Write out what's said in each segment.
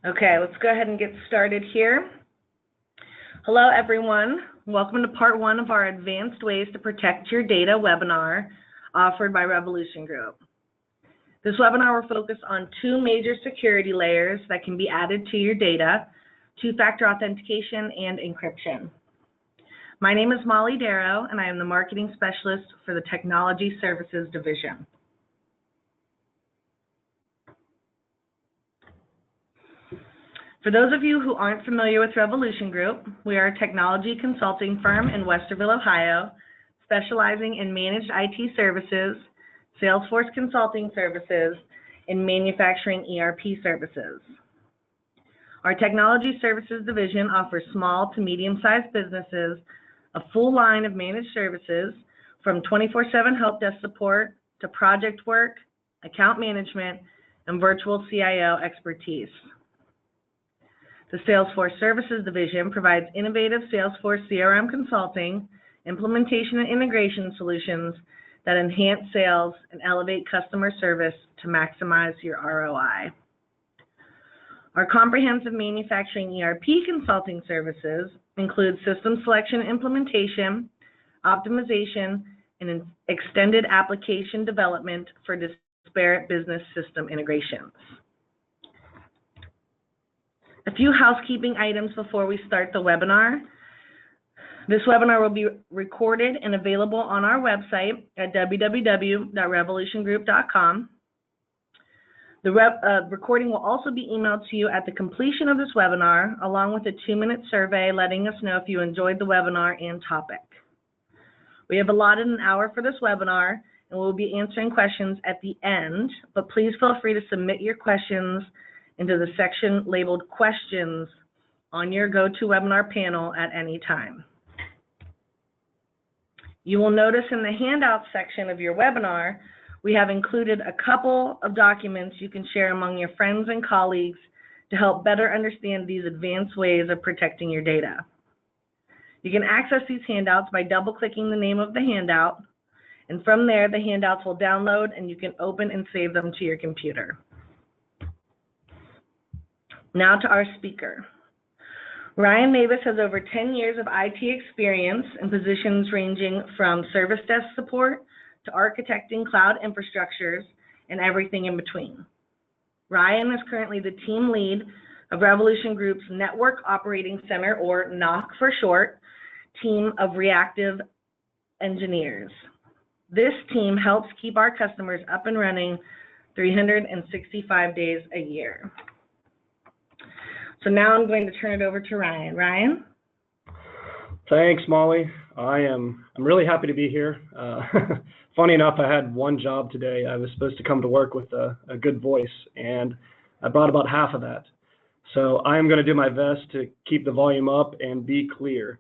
Okay, let's go ahead and get started here. Hello, everyone. Welcome to part one of our Advanced Ways to Protect Your Data webinar offered by Revolution Group. This webinar will focus on two major security layers that can be added to your data: two-factor authentication and encryption. My name is Molly Darrow, and I am the Marketing Specialist for the Technology Services Division. For those of you who aren't familiar with Revolution Group, we are a technology consulting firm in Westerville, Ohio, specializing in managed IT services, Salesforce consulting services, and manufacturing ERP services. Our Technology Services Division offers small to medium-sized businesses a full line of managed services, from 24/7 help desk support to project work, account management, and virtual CIO expertise. The Salesforce Services Division provides innovative Salesforce CRM consulting, implementation and integration solutions that enhance sales and elevate customer service to maximize your ROI. Our comprehensive manufacturing ERP consulting services include system selection and implementation, optimization, and extended application development for disparate business system integrations. A few housekeeping items before we start the webinar. This webinar will be recorded and available on our website at www.revolutiongroup.com. The recording will also be emailed to you at the completion of this webinar, along with a 2-minute survey letting us know if you enjoyed the webinar and topic. We have allotted an hour for this webinar, and we'll be answering questions at the end, but please feel free to submit your questions into the section labeled Questions on your GoToWebinar panel at any time. You will notice in the Handouts section of your webinar, we have included a couple of documents you can share among your friends and colleagues to help better understand these advanced ways of protecting your data. You can access these handouts by double-clicking the name of the handout, and from there, the handouts will download and you can open and save them to your computer. Now to our speaker. Ryan Mavis has over 10 years of IT experience in positions ranging from service desk support to architecting cloud infrastructures and everything in between. Ryan is currently the team lead of Revolution Group's Network Operating Center, or NOC for short, team of Reactive engineers. This team helps keep our customers up and running 365 days a year. So now I'm going to turn it over to Ryan. Ryan? Thanks, Molly. I'm really happy to be here. Funny enough, I had one job today. I was supposed to come to work with a good voice, and I brought about half of that. So I'm going to do my best to keep the volume up and be clear.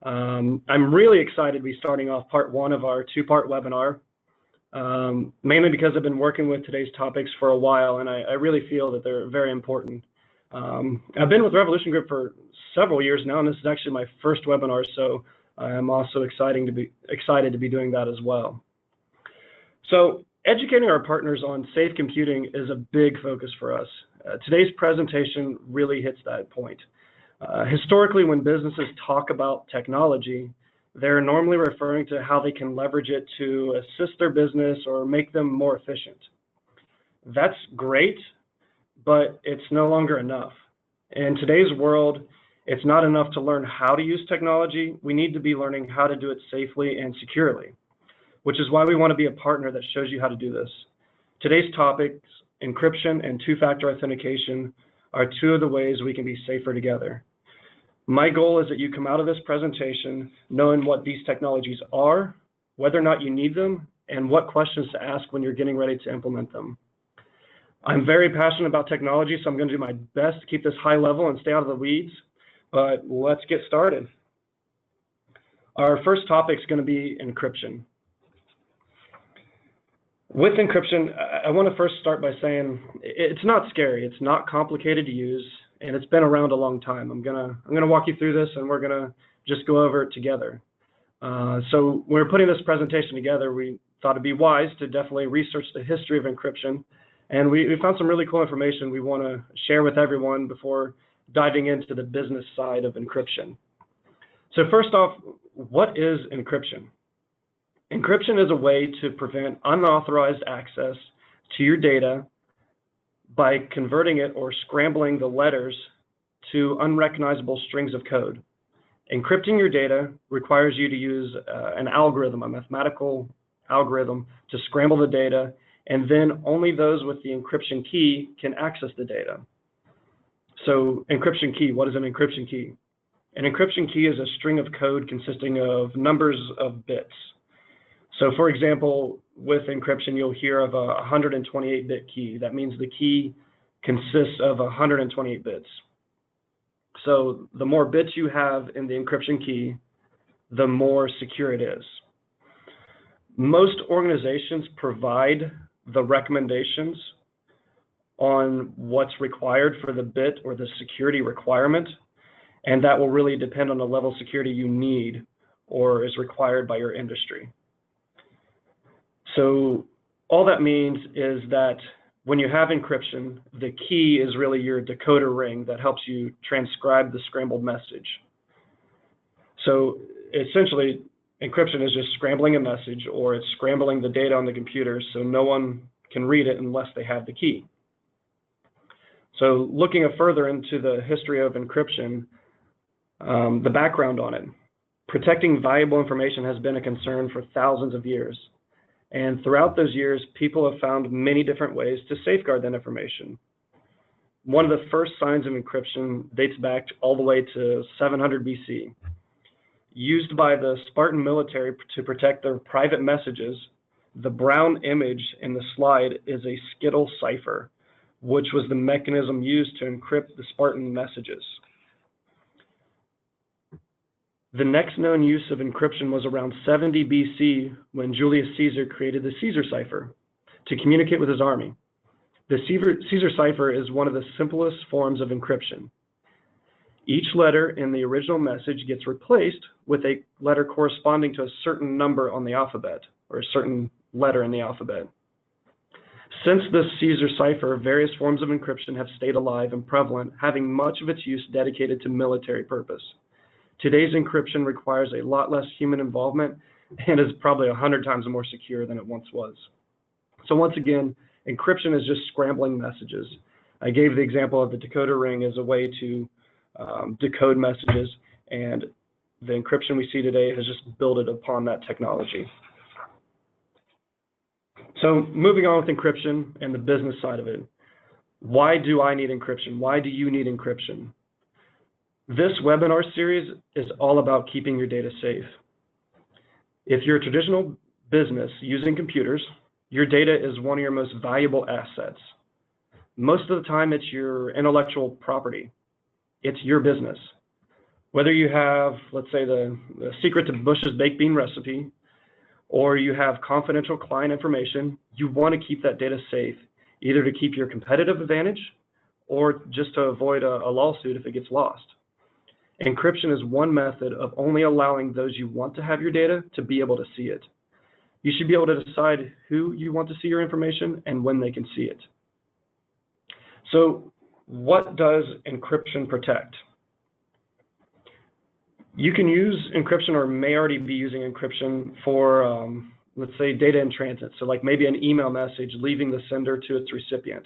I'm really excited to be starting off part one of our two-part webinar, mainly because I've been working with today's topics for a while, and I really feel that they're very important. I've been with Revolution Group for several years now, and this is actually my first webinar, so I'm also excited to be doing that as well. So educating our partners on safe computing is a big focus for us. Today's presentation really hits that point. Historically, when businesses talk about technology, they're normally referring to how they can leverage it to assist their business or make them more efficient. That's great, but it's no longer enough. In today's world, it's not enough to learn how to use technology. We need to be learning how to do it safely and securely, which is why we want to be a partner that shows you how to do this. Today's topics, encryption and two-factor authentication, are two of the ways we can be safer together. My goal is that you come out of this presentation knowing what these technologies are, whether or not you need them, and what questions to ask when you're getting ready to implement them. I'm very passionate about technology, so I'm going to do my best to keep this high level and stay out of the weeds, but let's get started. Our first topic is going to be encryption. With encryption, I want to first start by saying it's not scary, it's not complicated to use, and it's been around a long time. I'm gonna walk you through this, and we're gonna just go over it together. So when we're putting this presentation together, we thought it'd be wise to definitely research the history of encryption And we found some really cool information we want to share with everyone before diving into the business side of encryption. So first off, what is encryption? Encryption is a way to prevent unauthorized access to your data by converting it or scrambling the letters to unrecognizable strings of code. Encrypting your data requires you to use an algorithm, a mathematical algorithm, to scramble the data, and then only those with the encryption key can access the data. So encryption key, what is an encryption key? An encryption key is a string of code consisting of numbers of bits. So for example, with encryption, you'll hear of a 128-bit key. That means the key consists of 128 bits. So the more bits you have in the encryption key, the more secure it is. Most organizations provide the recommendations on what's required for the bit or the security requirement, and that will really depend on the level of security you need or is required by your industry. So all that means is that when you have encryption, the key is really your decoder ring that helps you transcribe the scrambled message. So essentially, encryption is just scrambling a message, or it's scrambling the data on the computer so no one can read it unless they have the key. So looking further into the history of encryption, the background on it, protecting valuable information has been a concern for thousands of years. And throughout those years, people have found many different ways to safeguard that information. One of the first signs of encryption dates back all the way to 700 BC. Used by the Spartan military to protect their private messages, the brown image in the slide is a skittle cipher, which was the mechanism used to encrypt the Spartan messages. The next known use of encryption was around 70 BC when Julius Caesar created the Caesar cipher to communicate with his army. The Caesar cipher is one of the simplest forms of encryption. Each letter in the original message gets replaced with a letter corresponding to a certain number on the alphabet, or a certain letter in the alphabet. Since this Caesar cipher, various forms of encryption have stayed alive and prevalent, having much of its use dedicated to military purpose. Today's encryption requires a lot less human involvement and is probably 100 times more secure than it once was. So once again, encryption is just scrambling messages. I gave the example of the decoder ring as a way to decode messages, and the encryption we see today has just built it upon that technology. So moving on with encryption and the business side of it. Why do I need encryption? Why do you need encryption? This webinar series is all about keeping your data safe. If you're a traditional business using computers, your data is one of your most valuable assets. Most of the time, it's your intellectual property. It's your business. Whether you have, let's say, the secret to Bush's baked bean recipe, or you have confidential client information, you want to keep that data safe, either to keep your competitive advantage or just to avoid a lawsuit if it gets lost. Encryption is one method of only allowing those you want to have your data to be able to see it. You should be able to decide who you want to see your information and when they can see it. So what does encryption protect? You can use encryption, or may already be using encryption for, let's say, data in transit. So like maybe an email message leaving the sender to its recipient.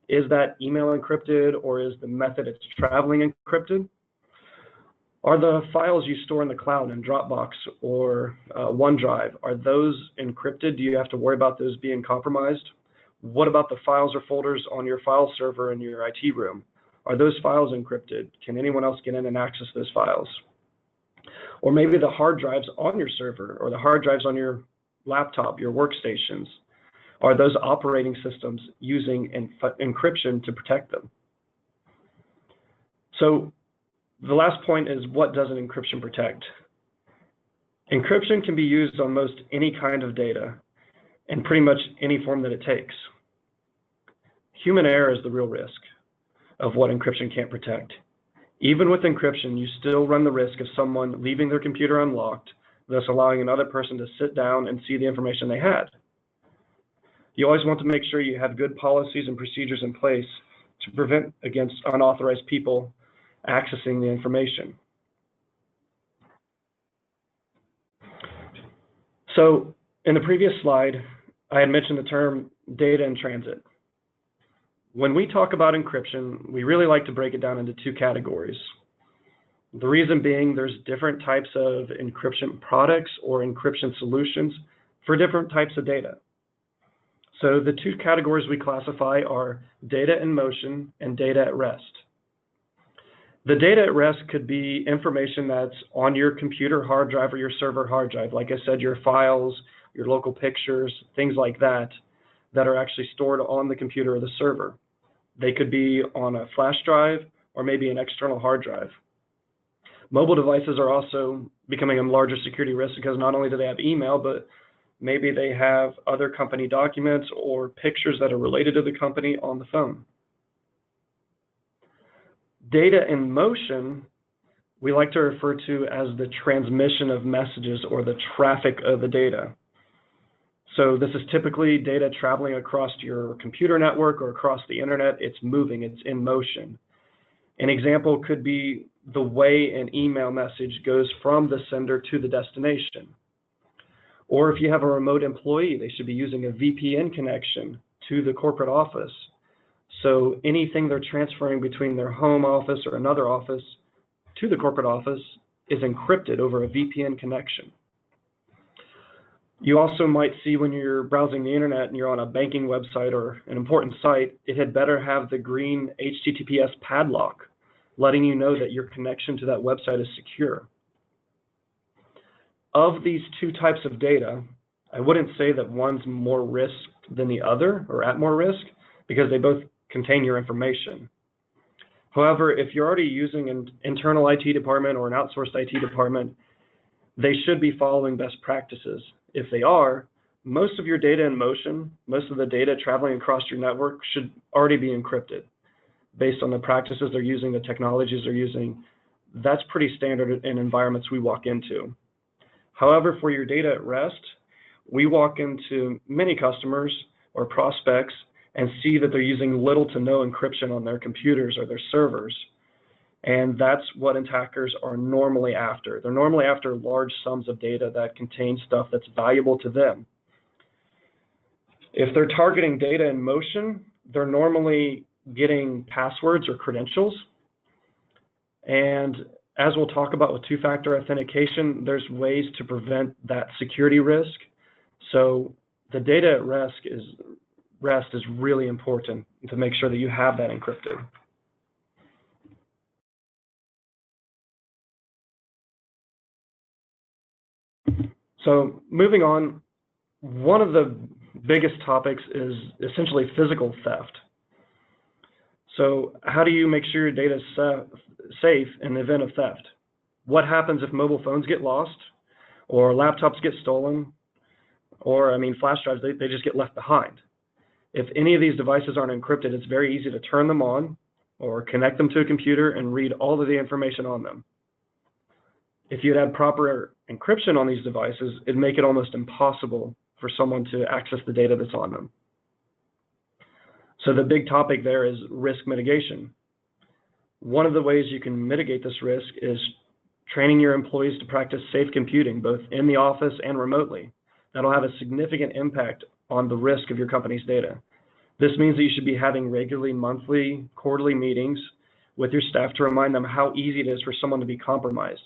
Is that email encrypted, or is the method it's traveling encrypted? Are the files you store in the cloud in Dropbox or OneDrive, are those encrypted? Do you have to worry about those being compromised? What about the files or folders on your file server in your IT room? Are those files encrypted? Can anyone else get in and access those files? Or maybe the hard drives on your server, or the hard drives on your laptop, your workstations. Are those operating systems using encryption to protect them? So the last point is, what doesn't encryption protect? Encryption can be used on most any kind of data in pretty much any form that it takes. Human error is the real risk of what encryption can't protect. Even with encryption, you still run the risk of someone leaving their computer unlocked, thus allowing another person to sit down and see the information they had. You always want to make sure you have good policies and procedures in place to prevent against unauthorized people accessing the information. So in the previous slide, I had mentioned the term data in transit. When we talk about encryption, we really like to break it down into two categories. The reason being there's different types of encryption products or encryption solutions for different types of data. So the two categories we classify are data in motion and data at rest. The data at rest could be information that's on your computer hard drive or your server hard drive. Like I said, your files, your local pictures, things like that, that are actually stored on the computer or the server. They could be on a flash drive or maybe an external hard drive. Mobile devices are also becoming a larger security risk because not only do they have email, but maybe they have other company documents or pictures that are related to the company on the phone. Data in motion, we like to refer to as the transmission of messages or the traffic of the data. So this is typically data traveling across your computer network or across the internet. It's moving, it's in motion. An example could be the way an email message goes from the sender to the destination. Or if you have a remote employee, they should be using a VPN connection to the corporate office. So anything they're transferring between their home office or another office to the corporate office is encrypted over a VPN connection. You also might see when you're browsing the internet and you're on a banking website or an important site, it had better have the green HTTPS padlock, letting you know that your connection to that website is secure. Of these two types of data, I wouldn't say that one's more risk than the other or at more risk because they both contain your information. However, if you're already using an internal IT department or an outsourced IT department, they should be following best practices. If they are, most of your data in motion, most of the data traveling across your network should already be encrypted based on the practices they're using, the technologies they're using. That's pretty standard in environments we walk into. However, for your data at rest, we walk into many customers or prospects and see that they're using little to no encryption on their computers or their servers. And that's what attackers are normally after. They're normally after large sums of data that contain stuff that's valuable to them. If they're targeting data in motion, they're normally getting passwords or credentials. And as we'll talk about with two-factor authentication, there's ways to prevent that security risk. So the data at rest is really important to make sure that you have that encrypted. So moving on, one of the biggest topics is essentially physical theft. So how do you make sure your data is safe in the event of theft? What happens if mobile phones get lost or laptops get stolen or, flash drives, they just get left behind? If any of these devices aren't encrypted, it's very easy to turn them on or connect them to a computer and read all of the information on them. If you'd had proper encryption on these devices, it'd make it almost impossible for someone to access the data that's on them. So the big topic there is risk mitigation. One of the ways you can mitigate this risk is training your employees to practice safe computing, both in the office and remotely. That'll have a significant impact on the risk of your company's data. This means that you should be having regularly monthly, quarterly meetings with your staff to remind them how easy it is for someone to be compromised.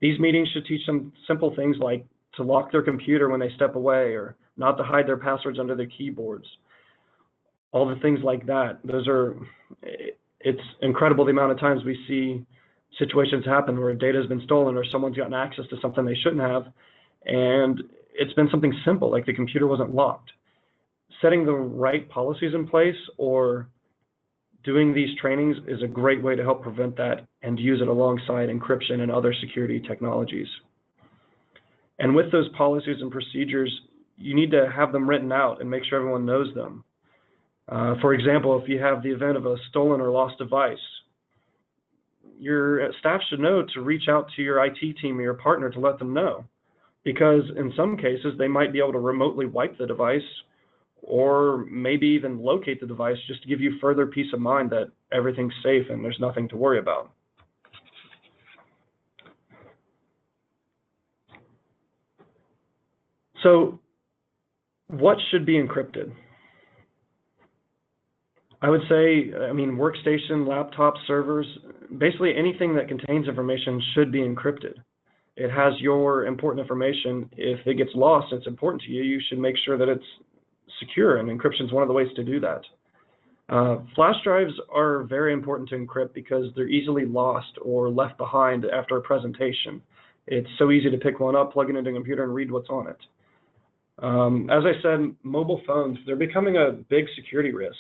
These meetings should teach them simple things like to lock their computer when they step away or not to hide their passwords under their keyboards. All the things like that. It's incredible the amount of times we see situations happen where data has been stolen or someone's gotten access to something they shouldn't have, and it's been something simple, like the computer wasn't locked. Setting the right policies in place or doing these trainings is a great way to help prevent that and use it alongside encryption and other security technologies. And with those policies and procedures, you need to have them written out and make sure everyone knows them. For example, if you have the event of a stolen or lost device, your staff should know to reach out to your IT team or your partner to let them know, because in some cases they might be able to remotely wipe the device or maybe even locate the device just to give you further peace of mind that everything's safe and there's nothing to worry about. So what should be encrypted? I would say, workstation, laptop, servers, basically anything that contains information should be encrypted. It has your important information. If it gets lost, it's important to you, you should make sure that it's secure, and encryption is one of the ways to do that. Flash drives are very important to encrypt because they're easily lost or left behind after a presentation. It's so easy to pick one up, plug it into a computer, and read what's on it. As I said, mobile phones, they're becoming a big security risk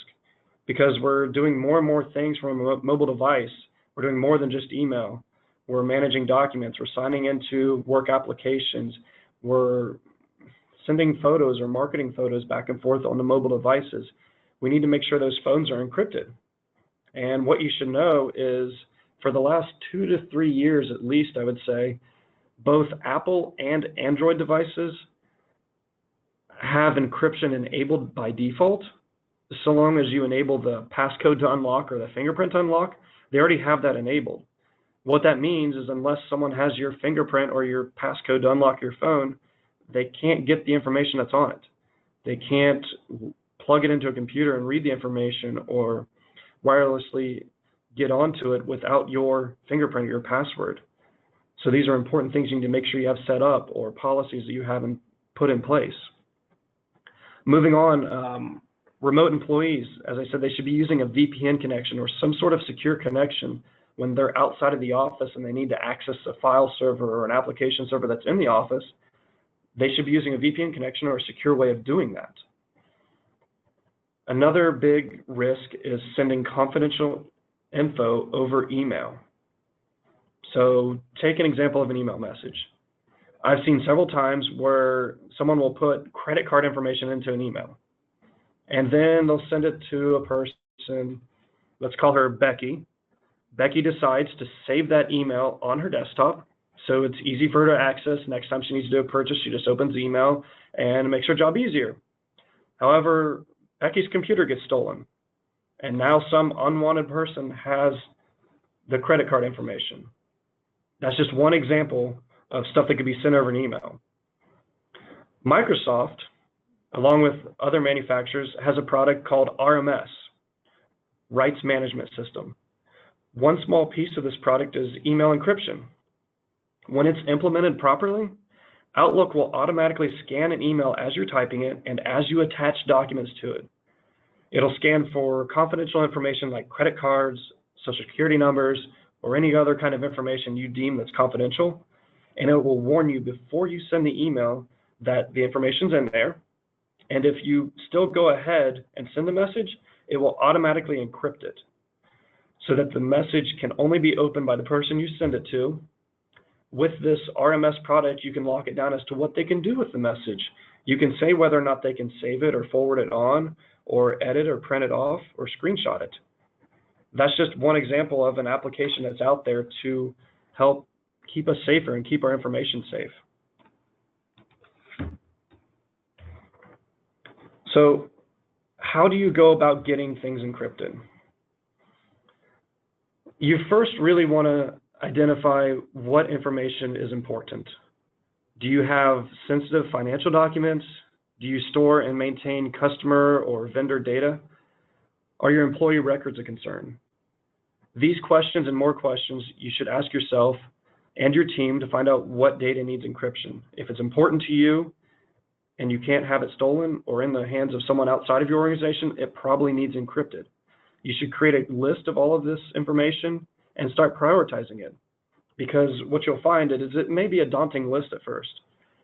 because we're doing more and more things from a mobile device. We're doing more than just email. We're managing documents. We're signing into work applications. We're sending photos or marketing photos back and forth on the mobile devices. We need to make sure those phones are encrypted. And what you should know is for the last 2 to 3 years at least, I would say, both Apple and Android devices have encryption enabled by default. So long as you enable the passcode to unlock or the fingerprint to unlock, they already have that enabled. What that means is unless someone has your fingerprint or your passcode to unlock your phone, they can't get the information that's on it. They can't plug it into a computer and read the information or wirelessly get onto it without your fingerprint or your password. So these are important things you need to make sure you have set up or policies that you haven't put in place. Moving on, remote employees, as I said, they should be using a VPN connection or some sort of secure connection when they're outside of the office and they need to access a file server or an application server that's in the office. They should be using a VPN connection or a secure way of doing that. Another big risk is sending confidential info over email. So take an example of an email message. I've seen several times where someone will put credit card information into an email, and then they'll send it to a person, let's call her Becky. Becky decides to save that email on her desktop, so it's easy for her to access. Next time she needs to do a purchase, she just opens the email and it makes her job easier. However, Becky's computer gets stolen, and now some unwanted person has the credit card information. That's just one example of stuff that could be sent over an email. Microsoft, along with other manufacturers, has a product called RMS, Rights Management System. One small piece of this product is email encryption. When it's implemented properly, Outlook will automatically scan an email as you're typing it and as you attach documents to it. It'll scan for confidential information like credit cards, social security numbers, or any other kind of information you deem that's confidential, and it will warn you before you send the email that the information's in there. And if you still go ahead and send the message, it will automatically encrypt it so that the message can only be opened by the person you send it to. With this RMS product, you can lock it down as to what they can do with the message. You can say whether or not they can save it or forward it on or edit or print it off or screenshot it. That's just one example of an application that's out there to help keep us safer and keep our information safe. So how do you go about getting things encrypted? You first really want to identify what information is important. Do you have sensitive financial documents? Do you store and maintain customer or vendor data? Are your employee records a concern? These questions and more questions you should ask yourself and your team to find out what data needs encryption. If it's important to you and you can't have it stolen or in the hands of someone outside of your organization, it probably needs encrypted. You should create a list of all of this information and start prioritizing it, because what you'll find is it may be a daunting list at first,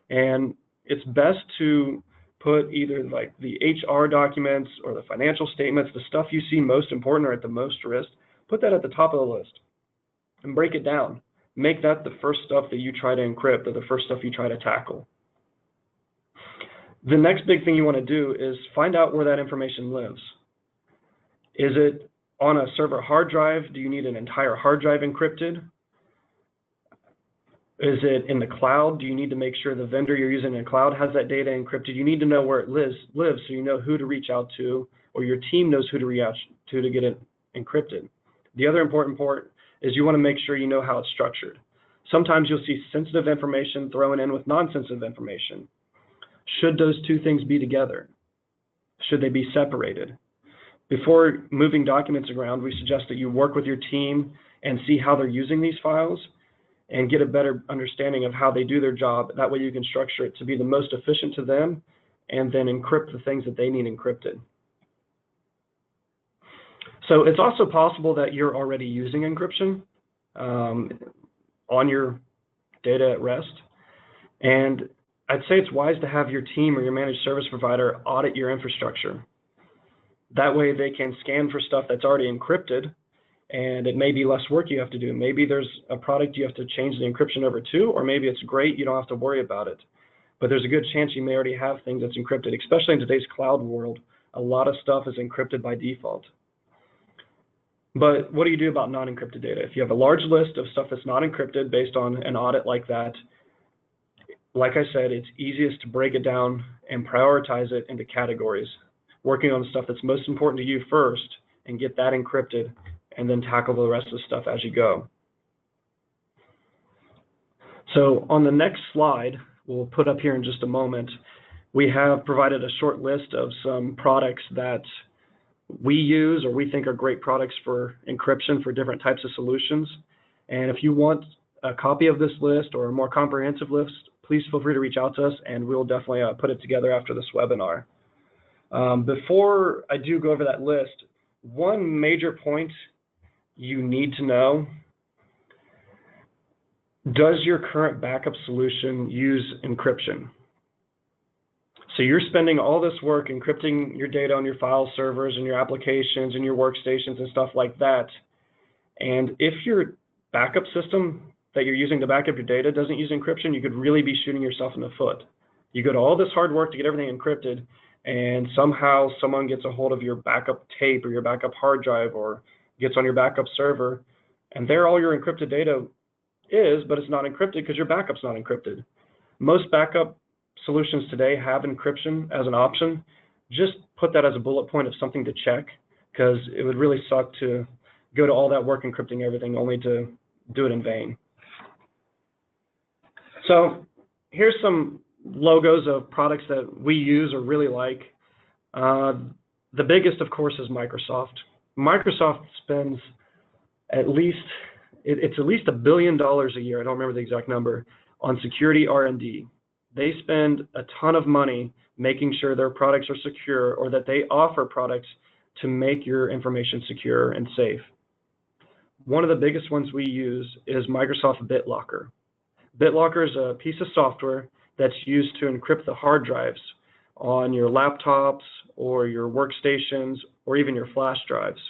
and it's best to put either like the HR documents or the financial statements, the stuff you see most important or at the most risk, put that at the top of the list and break it down. Make that the first stuff that you try to encrypt or the first stuff you try to tackle. The next big thing you want to do is find out where that information lives. Is it on a server hard drive? Do you need an entire hard drive encrypted? Is it in the cloud? Do you need to make sure the vendor you're using in the cloud has that data encrypted? You need to know where it lives so you know who to reach out to, or your team knows who to reach out to get it encrypted. The other important part is you want to make sure you know how it's structured. Sometimes you'll see sensitive information thrown in with non-sensitive information. Should those two things be together? Should they be separated? Before moving documents around, we suggest that you work with your team and see how they're using these files and get a better understanding of how they do their job. That way you can structure it to be the most efficient to them and then encrypt the things that they need encrypted. So it's also possible that you're already using encryption on your data at rest. And I'd say it's wise to have your team or your managed service provider audit your infrastructure. That way they can scan for stuff that's already encrypted, and it may be less work you have to do. Maybe there's a product you have to change the encryption over to, or maybe it's great, you don't have to worry about it. But there's a good chance you may already have things that's encrypted, especially in today's cloud world. A lot of stuff is encrypted by default. But what do you do about non-encrypted data? If you have a large list of stuff that's not encrypted based on an audit like that, like I said, it's easiest to break it down and prioritize it into categories, working on the stuff that's most important to you first and get that encrypted, and then tackle the rest of the stuff as you go. So on the next slide, we'll put up here in just a moment, we have provided a short list of some products that we use or we think are great products for encryption for different types of solutions. And if you want a copy of this list or a more comprehensive list, please feel free to reach out to us and we'll definitely put it together after this webinar. Before I do go over that list, one major point you need to know: does your current backup solution use encryption? So you're spending all this work encrypting your data on your file servers and your applications and your workstations and stuff like that. And if your backup system that you're using to back up your data doesn't use encryption, you could really be shooting yourself in the foot. You go to all this hard work to get everything encrypted, and somehow someone gets a hold of your backup tape or your backup hard drive or gets on your backup server, and there all your encrypted data is, but it's not encrypted because your backup's not encrypted. Most backup solutions today have encryption as an option. Just put that as a bullet point of something to check, because it would really suck to go to all that work encrypting everything only to do it in vain. So here's some logos of products that we use or really like. The biggest, of course, is Microsoft. Microsoft spends at least, it's at least $1 billion a year, I don't remember the exact number, on security R&D. They spend a ton of money making sure their products are secure, or that they offer products to make your information secure and safe. One of the biggest ones we use is Microsoft BitLocker. BitLocker is a piece of software that's used to encrypt the hard drives on your laptops or your workstations or even your flash drives.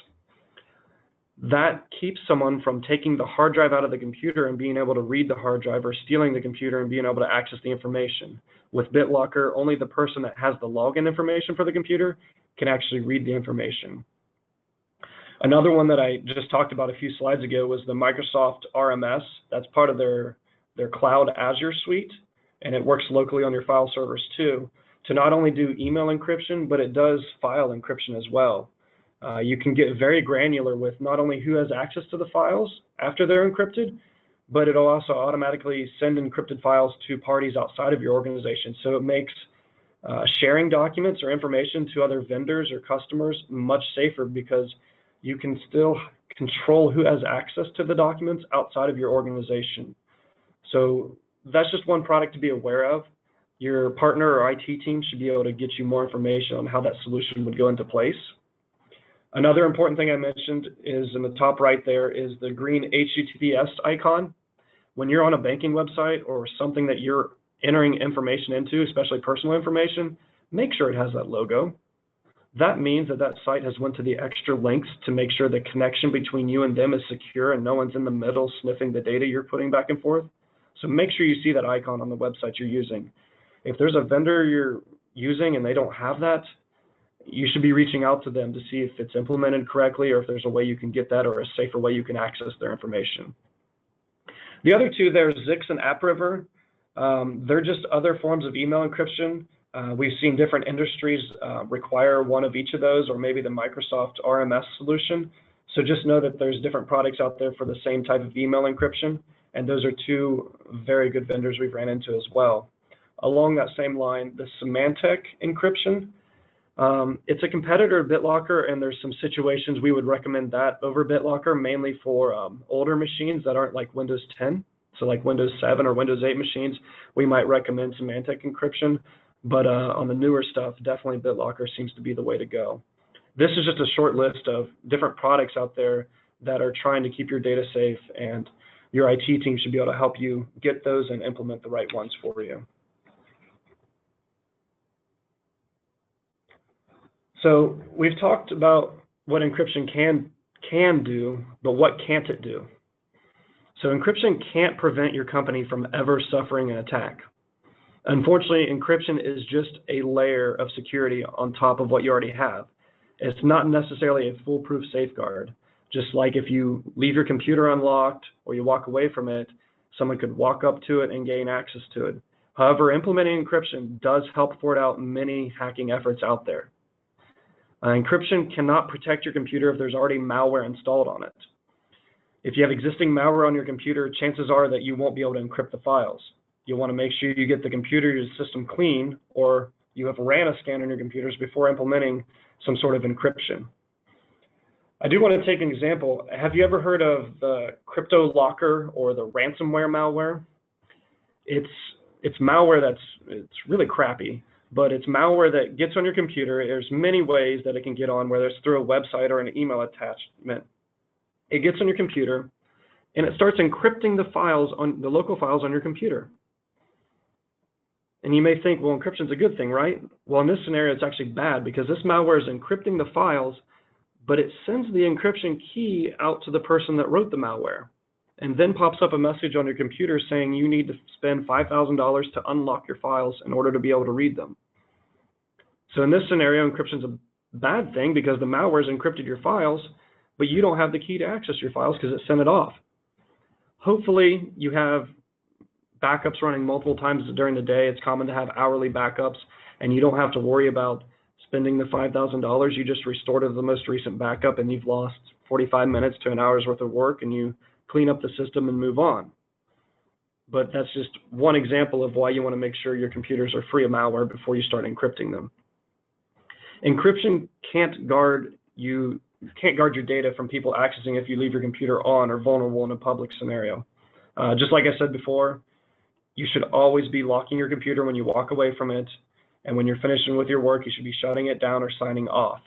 That keeps someone from taking the hard drive out of the computer and being able to read the hard drive, or stealing the computer and being able to access the information. With BitLocker, only the person that has the login information for the computer can actually read the information. Another one that I just talked about a few slides ago was the Microsoft RMS. That's part of their cloud Azure suite, and it works locally on your file servers too, to not only do email encryption, but it does file encryption as well. You can get very granular with not only who has access to the files after they're encrypted, but it'll also automatically send encrypted files to parties outside of your organization. So it makes sharing documents or information to other vendors or customers much safer, because you can still control who has access to the documents outside of your organization. So that's just one product to be aware of. Your partner or IT team should be able to get you more information on how that solution would go into place. Another important thing I mentioned is in the top right there is the green HTTPS icon. When you're on a banking website or something that you're entering information into, especially personal information, make sure it has that logo. That means that that site has went to the extra lengths to make sure the connection between you and them is secure and no one's in the middle sniffing the data you're putting back and forth. So make sure you see that icon on the website you're using. If there's a vendor you're using and they don't have that, you should be reaching out to them to see if it's implemented correctly, or if there's a way you can get that, or a safer way you can access their information. The other two there, Zix and AppRiver, they're just other forms of email encryption. We've seen different industries require one of each of those, or maybe the Microsoft RMS solution. So just know that there's different products out there for the same type of email encryption, and those are two very good vendors we've ran into as well. Along that same line, the semantic encryption, it's a competitor to BitLocker, and there's some situations we would recommend that over BitLocker, mainly for older machines that aren't like Windows 10. So like Windows 7 or Windows 8 machines, we might recommend semantic encryption. But on the newer stuff, definitely BitLocker seems to be the way to go. This is just a short list of different products out there that are trying to keep your data safe, and your IT team should be able to help you get those and implement the right ones for you. So we've talked about what encryption can do, but what can't it do? So encryption can't prevent your company from ever suffering an attack. Unfortunately, encryption is just a layer of security on top of what you already have. It's not necessarily a foolproof safeguard. Just like if you leave your computer unlocked or you walk away from it, someone could walk up to it and gain access to it. However, implementing encryption does help thwart out many hacking efforts out there. Encryption cannot protect your computer if there's already malware installed on it. If you have existing malware on your computer, chances are that you won't be able to encrypt the files. You'll want to make sure you get the computer, your system clean, or you have ran a scan on your computers before implementing some sort of encryption. I do want to take an example. Have you ever heard of the crypto locker or the ransomware malware? It's malware it's really crappy, but it's malware that gets on your computer. There's many ways that it can get on, whether it's through a website or an email attachment. It gets on your computer and it starts encrypting the files on the local files on your computer. And you may think, well, encryption is a good thing, right? Well, in this scenario, it's actually bad because this malware is encrypting the files, but it sends the encryption key out to the person that wrote the malware, and then pops up a message on your computer saying you need to spend $5,000 to unlock your files in order to be able to read them. So in this scenario, encryption is a bad thing because the malware has encrypted your files, but you don't have the key to access your files because it sent it off. Hopefully, you have backups running multiple times during the day. It's common to have hourly backups, and you don't have to worry about spending the $5,000. You just restore to the most recent backup, and you've lost 45 minutes to an hour's worth of work, and you clean up the system and move on. But that's just one example of why you want to make sure your computers are free of malware before you start encrypting them. Encryption can't guard your data from people accessing if you leave your computer on or vulnerable in a public scenario. Just like I said before, you should always be locking your computer when you walk away from it, and when you're finishing with your work, you should be shutting it down or signing off.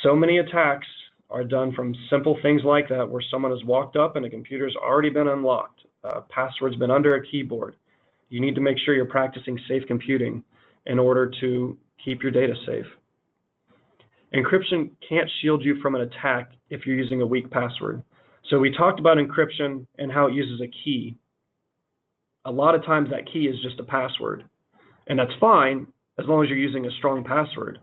So many attacks are done from simple things like that, where someone has walked up and a computer's already been unlocked, password's been under a keyboard. You need to make sure you're practicing safe computing in order to keep your data safe. Encryption can't shield you from an attack if you're using a weak password. So we talked about encryption and how it uses a key. A lot of times that key is just a password, and that's fine as long as you're using a strong password.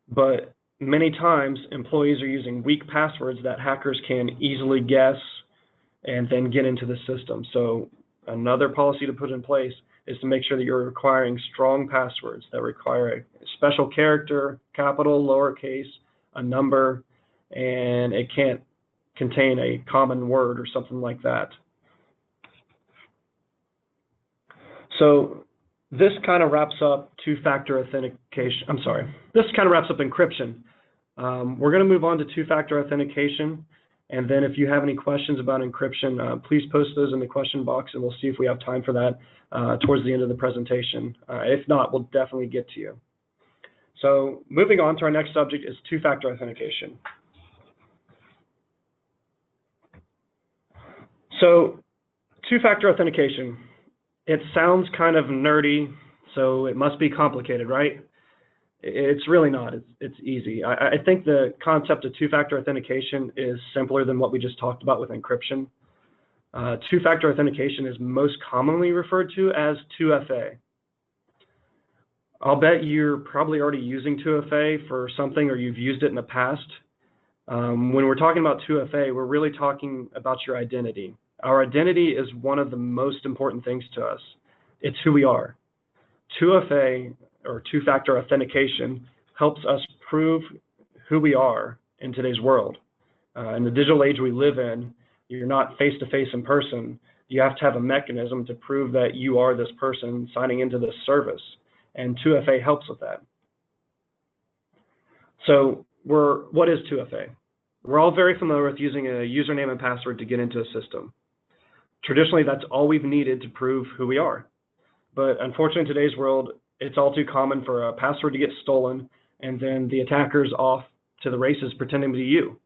But many times employees are using weak passwords that hackers can easily guess and then get into the system. So another policy to put in place is to make sure that you're requiring strong passwords that require a special character, capital, lowercase, a number, and it can't contain a common word or something like that. So this kind of wraps up two-factor authentication. This kind of wraps up encryption. We're going to move on to two-factor authentication. And then if you have any questions about encryption, please post those in the question box, and we'll see if we have time for that towards the end of the presentation. If not, we'll definitely get to you. So moving on to our next subject is two-factor authentication. So two-factor authentication. It sounds kind of nerdy, so it must be complicated, right? It's really not. It's easy. I think the concept of two-factor authentication is simpler than what we just talked about with encryption. Two-factor authentication is most commonly referred to as 2FA. I'll bet you're probably already using 2FA for something, or you've used it in the past. When we're talking about 2FA, we're really talking about your identity. Our identity is one of the most important things to us. It's who we are. 2FA, or two-factor authentication, helps us prove who we are in today's world. In the digital age we live in, you're not face-to-face in person. You have to have a mechanism to prove that you are this person signing into this service, and 2FA helps with that. So what is 2FA? We're all very familiar with using a username and password to get into a system. Traditionally, that's all we've needed to prove who we are. But unfortunately, in today's world, it's all too common for a password to get stolen, and then the attacker's off to the races pretending to be you.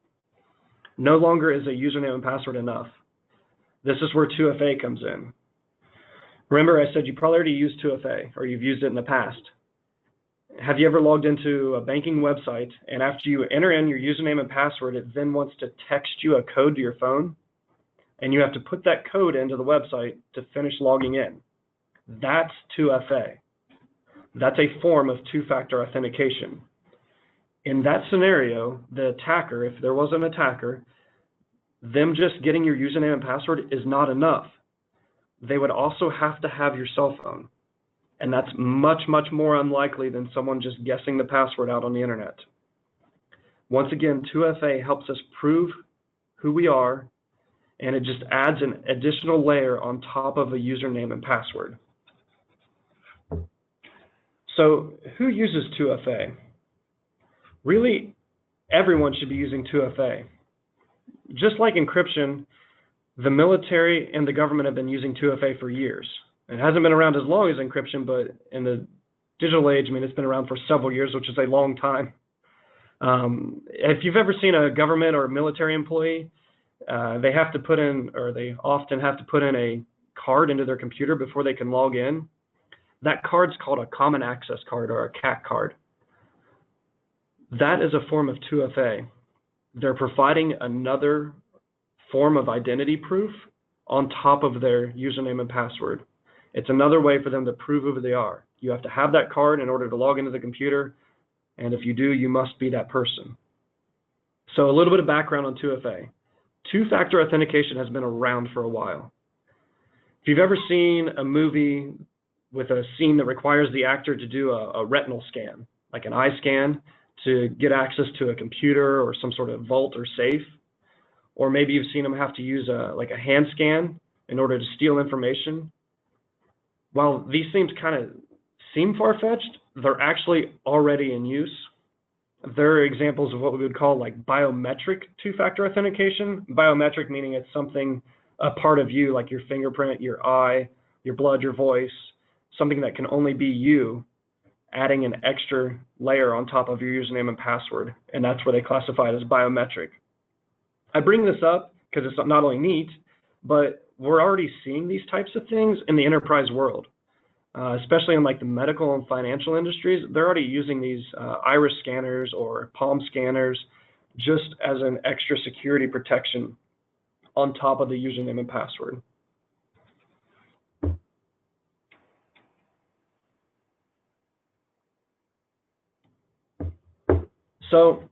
No longer is a username and password enough. This is where 2FA comes in. Remember, I said you probably already used 2FA, or you've used it in the past. Have you ever logged into a banking website, and after you enter in your username and password, it then wants to text you a code to your phone, and you have to put that code into the website to finish logging in? That's 2FA. That's a form of two-factor authentication. In that scenario, the attacker, if there was an attacker, them just getting your username and password is not enough. They would also have to have your cell phone. And that's much, much more unlikely than someone just guessing the password out on the internet. Once again, 2FA helps us prove who we are, and it just adds an additional layer on top of a username and password. So who uses 2FA? Really, everyone should be using 2FA. Just like encryption, the military and the government have been using 2FA for years. It hasn't been around as long as encryption, but in the digital age, I mean, it's been around for several years, which is a long time. If you've ever seen a government or a military employee, they have to put in, or they often have to put in a card into their computer before they can log in. That card's called a Common Access card, or a CAC card. That is a form of 2FA. They're providing another form of identity proof on top of their username and password. It's another way for them to prove who they are. You have to have that card in order to log into the computer, and if you do, you must be that person. So a little bit of background on 2FA. Two-factor authentication has been around for a while. If you've ever seen a movie with a scene that requires the actor to do a retinal scan, like an eye scan, to get access to a computer or some sort of vault or safe, or maybe you've seen them have to use like a hand scan in order to steal information. While these things kind of seem far-fetched, they're actually already in use. There are examples of what we would call like biometric two-factor authentication. Biometric meaning it's something, a part of you, like your fingerprint, your eye, your blood, your voice, something that can only be you, adding an extra layer on top of your username and password, and that's where they classify it as biometric. I bring this up because it's not only neat, but we're already seeing these types of things in the enterprise world, especially in like the medical and financial industries. They're already using these iris scanners or palm scanners just as an extra security protection on top of the username and password. So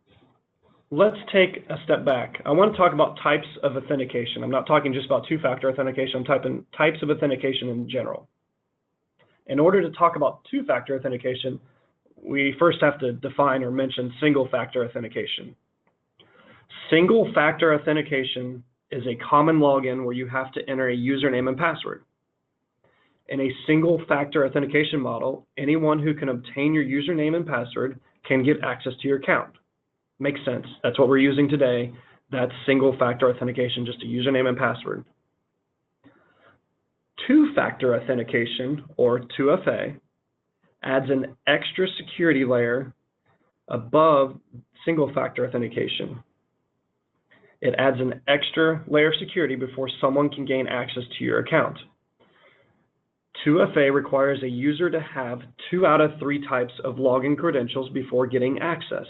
let's take a step back. I want to talk about types of authentication. I'm not talking just about two-factor authentication. I'm typing types of authentication in general. In order to talk about two-factor authentication, we first have to define or mention single-factor authentication. Single-factor authentication is a common login where you have to enter a username and password. In a single-factor authentication model, anyone who can obtain your username and password can get access to your account. Makes sense. That's what we're using today. That's single-factor authentication, just a username and password. Two-factor authentication, or 2FA, adds an extra security layer above single-factor authentication. It adds an extra layer of security before someone can gain access to your account. 2FA requires a user to have 2 out of 3 types of login credentials before getting access.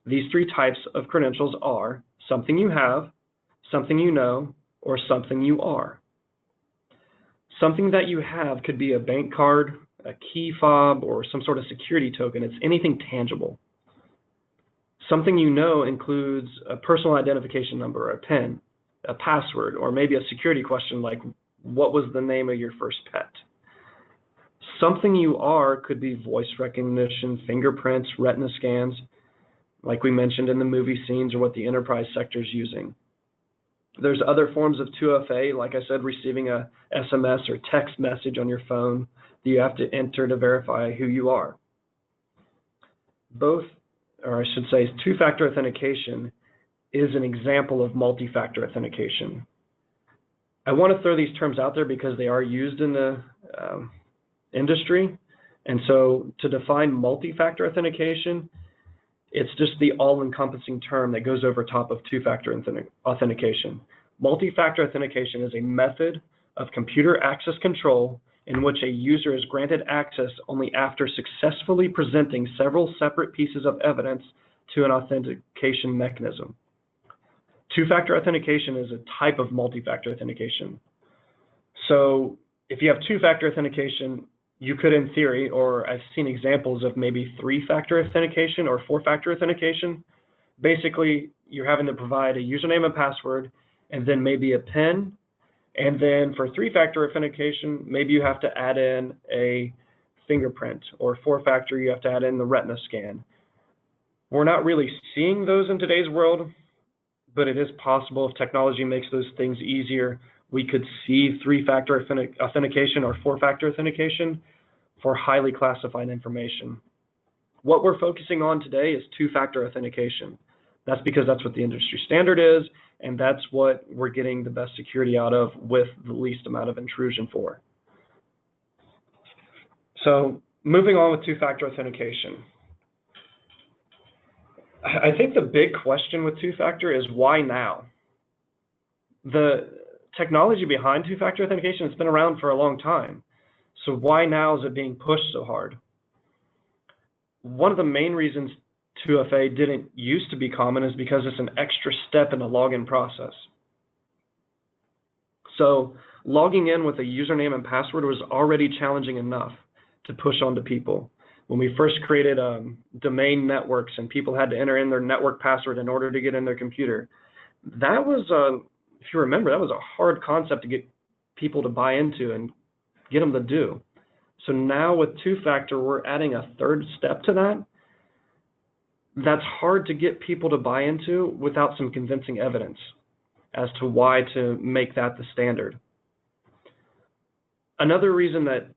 These 3 types of credentials are something you have, something you know, or something you are. Something that you have could be a bank card, a key fob, or some sort of security token. It's anything tangible. Something you know includes a personal identification number, a PIN, a password, or maybe a security question like, what was the name of your first pet? Something you are could be voice recognition, fingerprints, retina scans, like we mentioned in the movie scenes or what the enterprise sector is using. There's other forms of 2FA, like I said, receiving a SMS or text message on your phone that you have to enter to verify who you are. Both, or I should say, two-factor authentication is an example of multi-factor authentication. I want to throw these terms out there because they are used in the industry. And so to define multi-factor authentication, it's just the all-encompassing term that goes over top of two-factor authentication. Multi-factor authentication is a method of computer access control in which a user is granted access only after successfully presenting several separate pieces of evidence to an authentication mechanism. Two-factor authentication is a type of multi-factor authentication. So if you have two-factor authentication, you could, in theory, or I've seen examples of maybe three-factor authentication or four-factor authentication. Basically, you're having to provide a username and password, and then maybe a PIN. And then for three-factor authentication, maybe you have to add in a fingerprint, or four-factor, you have to add in the retina scan. We're not really seeing those in today's world, but it is possible if technology makes those things easier. We could see three-factor authentication or four-factor authentication for highly classified information. What we're focusing on today is two-factor authentication. That's because that's what the industry standard is, and that's what we're getting the best security out of with the least amount of intrusion for. So moving on with two-factor authentication. I think the big question with two-factor is why now? The technology behind two-factor authentication has been around for a long time. So why now is it being pushed so hard? One of the main reasons 2FA didn't used to be common is because it's an extra step in the login process. So logging in with a username and password was already challenging enough to push onto people. When we first created domain networks and people had to enter in their network password in order to get in their computer, that was, if you remember, that was a hard concept to get people to buy into and get them to do. So now with two-factor, we're adding a third step to that. That's hard to get people to buy into without some convincing evidence as to why to make that the standard. Another reason that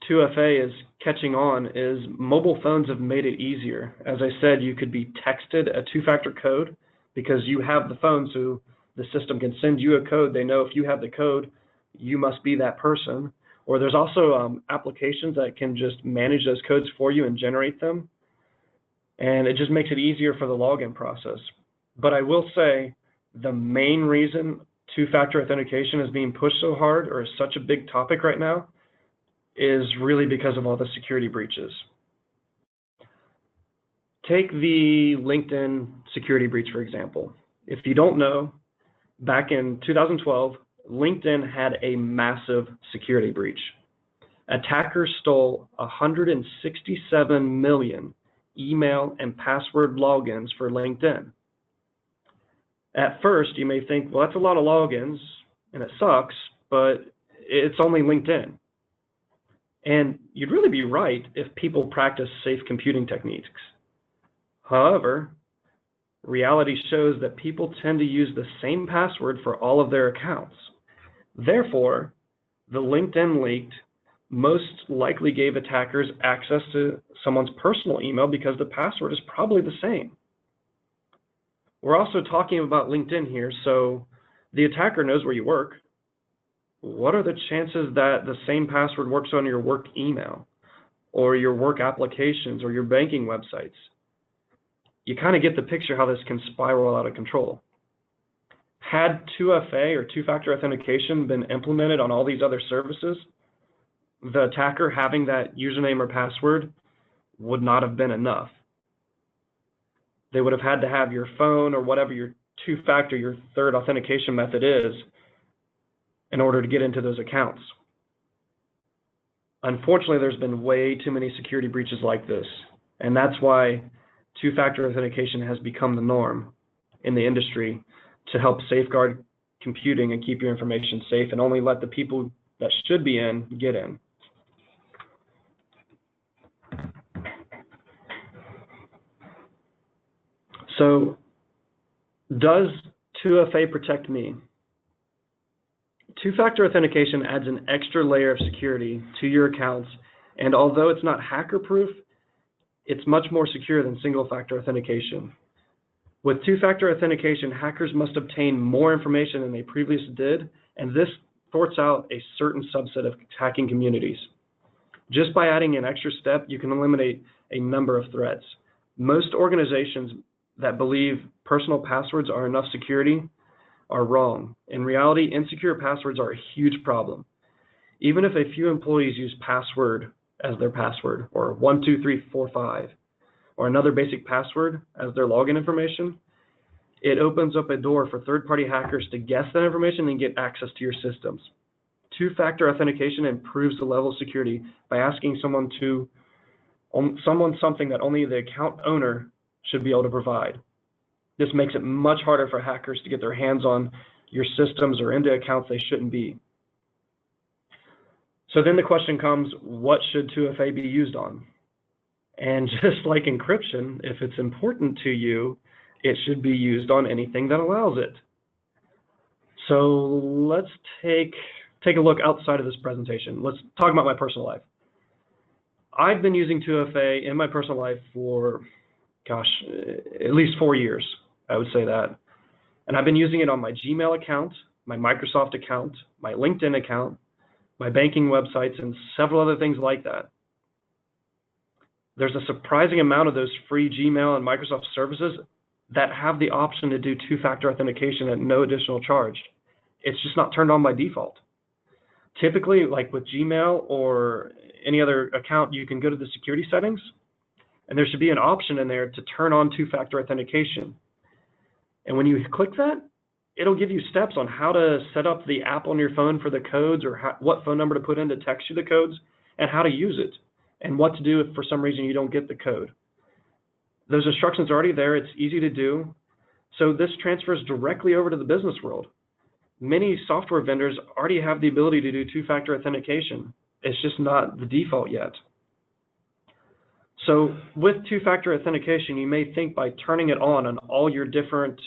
2FA is catching on is mobile phones have made it easier. As I said, you could be texted a two-factor code because you have the phone, so the system can send you a code. They know if you have the code, you must be that person. Or there's also applications that can just manage those codes for you and generate them. And it just makes it easier for the login process. But I will say the main reason two-factor authentication is being pushed so hard, or is such a big topic right now, is really because of all the security breaches. Take the LinkedIn security breach, for example. If you don't know, back in 2012, LinkedIn had a massive security breach. Attackers stole 167 million email and password logins for LinkedIn. At first, you may think, well, that's a lot of logins, and it sucks, but it's only LinkedIn. And you'd really be right if people practice safe computing techniques. However, reality shows that people tend to use the same password for all of their accounts. Therefore, the LinkedIn leaked most likely gave attackers access to someone's personal email because the password is probably the same. We're also talking about LinkedIn here, so the attacker knows where you work. What are the chances that the same password works on your work email or your work applications or your banking websites? You kind of get the picture how this can spiral out of control. Had 2FA or two-factor authentication been implemented on all these other services, the attacker having that username or password would not have been enough. They would have had to have your phone or whatever your two-factor, your third authentication method is, in order to get into those accounts. Unfortunately, there's been way too many security breaches like this, and that's why two-factor authentication has become the norm in the industry to help safeguard computing and keep your information safe, and only let the people that should be in get in. So, does 2FA protect me? Two-factor authentication adds an extra layer of security to your accounts, and although it's not hacker-proof, it's much more secure than single-factor authentication. With two-factor authentication, hackers must obtain more information than they previously did, and this sorts out a certain subset of hacking communities. Just by adding an extra step, you can eliminate a number of threats. Most organizations that believe personal passwords are enough security are wrong. In reality, insecure passwords are a huge problem. Even if a few employees use password as their password, or 12345, or another basic password as their login information, it opens up a door for third-party hackers to guess that information and get access to your systems. Two-factor authentication improves the level of security by asking someone something that only the account owner should be able to provide. This makes it much harder for hackers to get their hands on your systems or into accounts they shouldn't be. So then the question comes, what should 2FA be used on? And just like encryption, if it's important to you, it should be used on anything that allows it. So let's take a look outside of this presentation. Let's talk about my personal life. I've been using 2FA in my personal life for, gosh, at least 4 years, I would say that. And I've been using it on my Gmail account, my Microsoft account, my LinkedIn account, my banking websites, and several other things like that. There's a surprising amount of those free Gmail and Microsoft services that have the option to do two-factor authentication at no additional charge. It's just not turned on by default. Typically, like with Gmail or any other account, you can go to the security settings, and there should be an option in there to turn on two-factor authentication. And when you click that, it'll give you steps on how to set up the app on your phone for the codes, or what phone number to put in to text you the codes, and how to use it, and what to do if for some reason you don't get the code. Those instructions are already there. It's easy to do. So this transfers directly over to the business world. Many software vendors already have the ability to do two-factor authentication. It's just not the default yet. So with two-factor authentication, you may think by turning it on all your different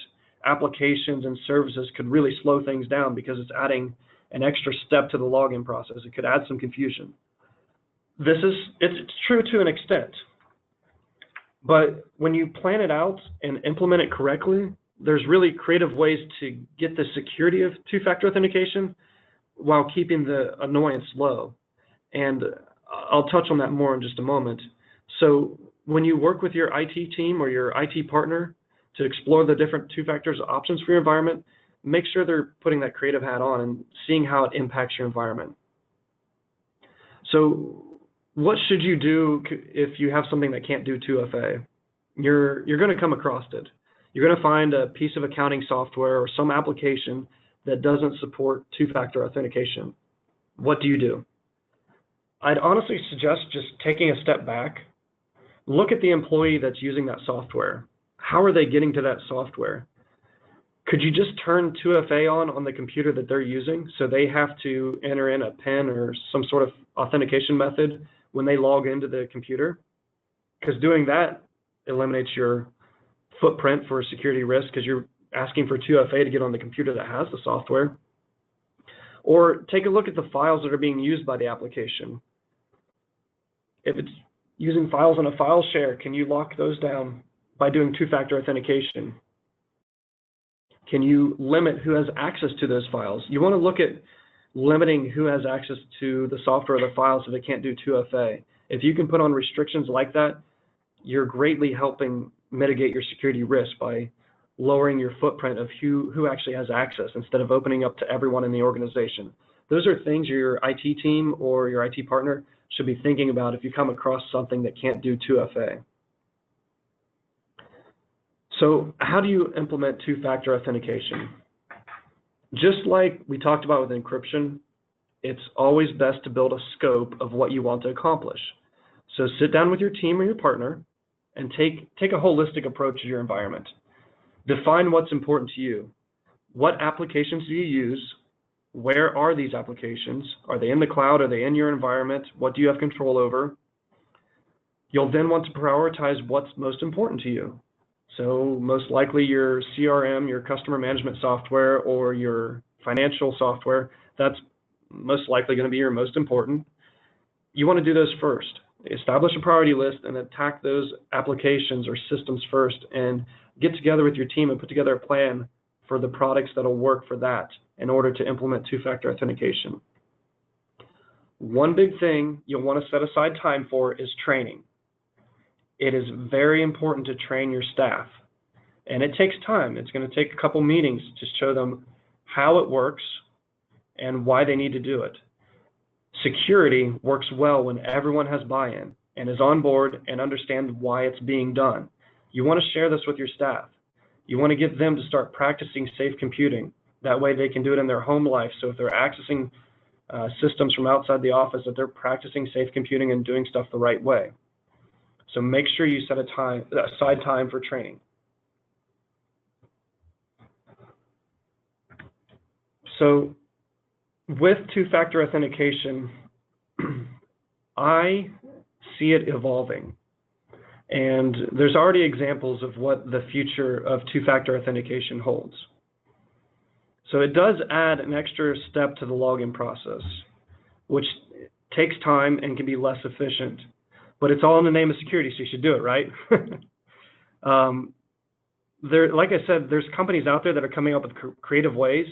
applications and services could really slow things down because it's adding an extra step to the login process. It could add some confusion. It's true to an extent, but when you plan it out and implement it correctly, there's really creative ways to get the security of two-factor authentication while keeping the annoyance low. And I'll touch on that more in just a moment. So when you work with your IT team or your IT partner to explore the different two-factors options for your environment, make sure they're putting that creative hat on and seeing how it impacts your environment. So what should you do if you have something that can't do 2FA? You're going to come across it. You're going to find a piece of accounting software or some application that doesn't support two-factor authentication. What do? I'd honestly suggest just taking a step back. Look at the employee that's using that software. How are they getting to that software? Could you just turn 2FA on the computer that they're using so they have to enter in a PIN or some sort of authentication method when they log into the computer? Because doing that eliminates your footprint for security risk because you're asking for 2FA to get on the computer that has the software. Or take a look at the files that are being used by the application. If it's using files on a file share, can you lock those down by doing two-factor authentication? Can you limit who has access to those files? You want to look at limiting who has access to the software or the files so they can't do 2FA. If you can put on restrictions like that, you're greatly helping mitigate your security risk by lowering your footprint of who actually has access instead of opening up to everyone in the organization. Those are things your IT team or your IT partner should be thinking about if you come across something that can't do 2FA. So how do you implement two-factor authentication? Just like we talked about with encryption, it's always best to build a scope of what you want to accomplish. So sit down with your team or your partner and take a holistic approach to your environment. Define what's important to you. What applications do you use? Where are these applications? Are they in the cloud? Are they in your environment? What do you have control over? You'll then want to prioritize what's most important to you. So most likely your CRM, your customer management software, or your financial software, that's most likely going to be your most important. You want to do those first. Establish a priority list and attack those applications or systems first, and get together with your team and put together a plan for the products that'll work for that in order to implement two-factor authentication. One big thing you'll want to set aside time for is training. It is very important to train your staff, and it takes time. It's going to take a couple meetings to show them how it works and why they need to do it. Security works well when everyone has buy-in and is on board and understands why it's being done. You want to share this with your staff. You want to get them to start practicing safe computing. That way they can do it in their home life. So if they're accessing systems from outside the office, that they're practicing safe computing and doing stuff the right way. So make sure you set aside time for training. So with two-factor authentication, I see it evolving. And there's already examples of what the future of two-factor authentication holds. So it does add an extra step to the login process, which takes time and can be less efficient. But it's all in the name of security, so you should do it, right? Like I said, there's companies out there that are coming up with creative ways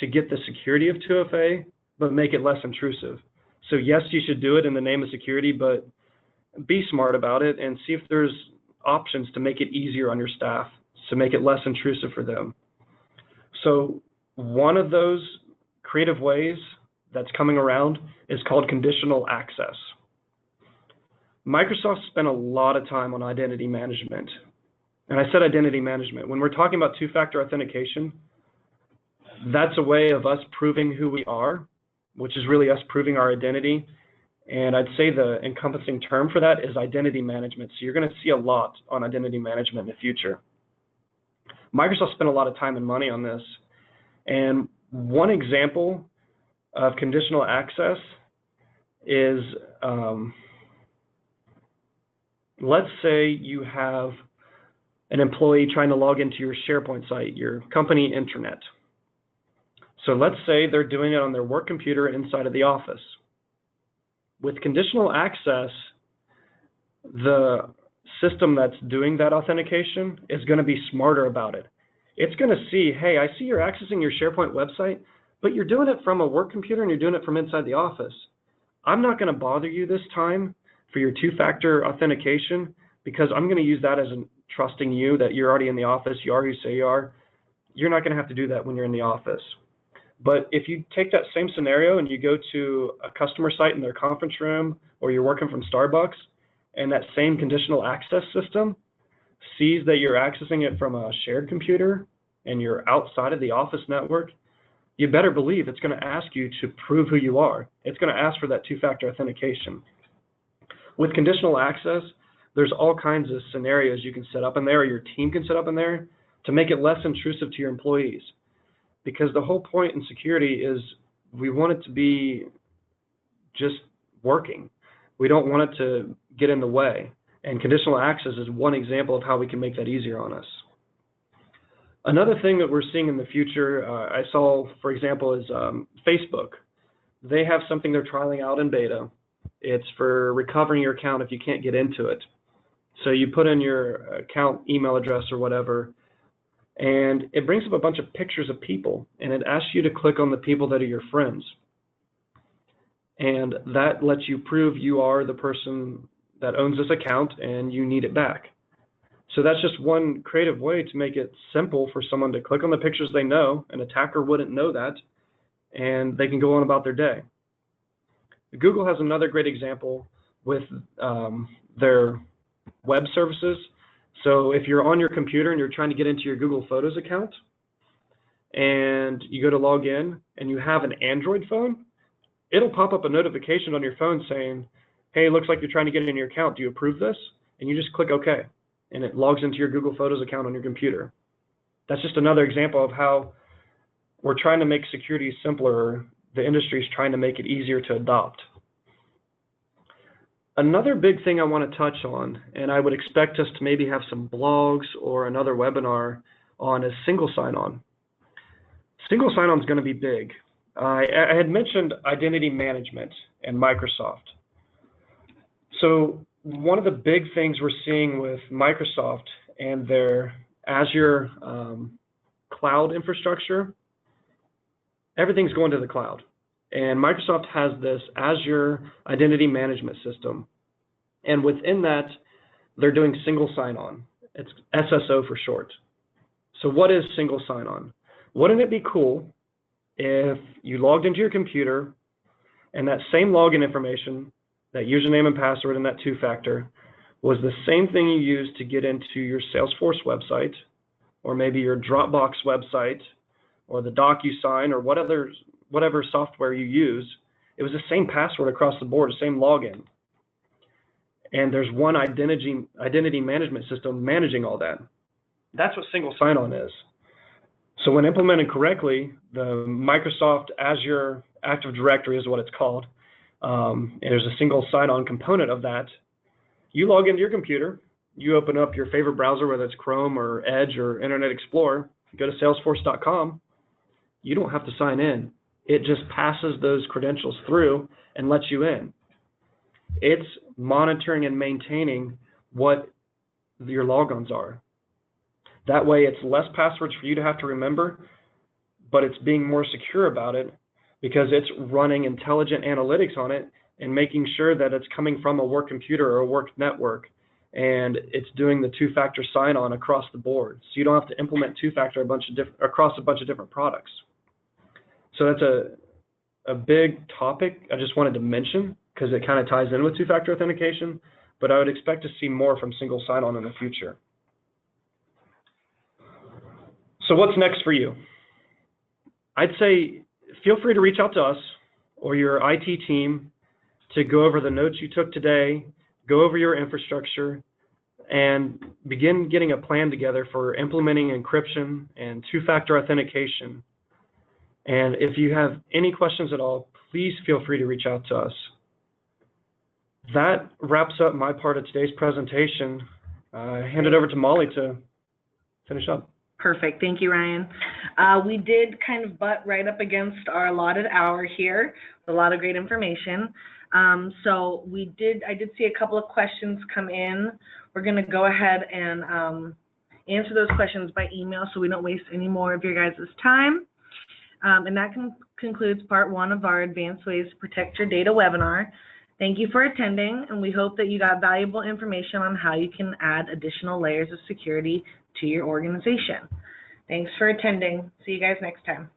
to get the security of 2FA, but make it less intrusive. So yes, you should do it in the name of security, but be smart about it and see if there's options to make it easier on your staff, to make it less intrusive for them. So one of those creative ways that's coming around is called conditional access. Microsoft spent a lot of time on identity management. And I said identity management. When we're talking about two-factor authentication, that's a way of us proving who we are, which is really us proving our identity. And I'd say the encompassing term for that is identity management. So you're going to see a lot on identity management in the future. Microsoft spent a lot of time and money on this. And one example of conditional access is, let's say you have an employee trying to log into your SharePoint site, your company intranet. So let's say they're doing it on their work computer inside of the office. With conditional access, the system that's doing that authentication is going to be smarter about it. It's going to see, hey, I see you're accessing your SharePoint website, but you're doing it from a work computer and you're doing it from inside the office. I'm not going to bother you this time for your two-factor authentication because I'm going to use that as trusting you that you're already in the office, you are who you say you are. You're not going to have to do that when you're in the office. But if you take that same scenario and you go to a customer site in their conference room, or you're working from Starbucks, and that same conditional access system sees that you're accessing it from a shared computer and you're outside of the office network, you better believe it's going to ask you to prove who you are. It's going to ask for that two-factor authentication. With conditional access, there's all kinds of scenarios you can set up in there, or your team can set up in there to make it less intrusive to your employees. Because the whole point in security is we want it to be just working. We don't want it to get in the way. And conditional access is one example of how we can make that easier on us. Another thing that we're seeing in the future, I saw, for example, is Facebook. They have something they're trialing out in beta. It's for recovering your account if you can't get into it. So you put in your account email address or whatever, and it brings up a bunch of pictures of people, and it asks you to click on the people that are your friends. And that lets you prove you are the person that owns this account and you need it back. So that's just one creative way to make it simple for someone to click on the pictures they know. An attacker wouldn't know that, and they can go on about their day. Google has another great example with their web services. So if you're on your computer and you're trying to get into your Google Photos account and you go to log in and you have an Android phone, it'll pop up a notification on your phone saying, hey, looks like you're trying to get into your account. Do you approve this? and you just click OK, and it logs into your Google Photos account on your computer. That's just another example of how we're trying to make security simpler. The industry is trying to make it easier to adopt. Another big thing I want to touch on, and I would expect us to maybe have some blogs or another webinar on, is single sign-on. Single sign-on is going to be big. I had mentioned identity management and Microsoft. So one of the big things we're seeing with Microsoft and their Azure cloud infrastructure, everything's going to the cloud. And Microsoft has this Azure identity management system. And within that, they're doing single sign-on. It's SSO for short. So what is single sign-on? Wouldn't it be cool if you logged into your computer and that same login information, that username and password and that two-factor, was the same thing you used to get into your Salesforce website, or maybe your Dropbox website, or the DocuSign, or whatever software you use. It was the same password across the board, the same login. And there's one identity management system managing all that. That's what single sign-on is. So when implemented correctly, the Microsoft Azure Active Directory is what it's called. There's a single sign-on component of that. You log into your computer, you open up your favorite browser, whether it's Chrome or Edge or Internet Explorer, go to salesforce.com, you don't have to sign in. It just passes those credentials through and lets you in. It's monitoring and maintaining what your logons are. That way it's less passwords for you to have to remember, but it's being more secure about it because it's running intelligent analytics on it and making sure that it's coming from a work computer or a work network, and it's doing the two-factor sign-on across the board. So you don't have to implement two-factor across a bunch of different products. So that's a big topic I just wanted to mention because it kind of ties in with two-factor authentication, but I would expect to see more from single sign-on in the future. So what's next for you? I'd say feel free to reach out to us or your IT team to go over the notes you took today, go over your infrastructure, and begin getting a plan together for implementing encryption and two-factor authentication. And if you have any questions at all, please feel free to reach out to us. That wraps up my part of today's presentation. I hand it over to Molly to finish up. Perfect. Thank you, Ryan. We did kind of butt right up against our allotted hour here with a lot of great information. So I did see a couple of questions come in. We're going to go ahead and answer those questions by email so we don't waste any more of your guys' time. And that concludes part 1 of our Advanced Ways to Protect Your Data webinar. Thank you for attending, and we hope that you got valuable information on how you can add additional layers of security to your organization. Thanks for attending. See you guys next time.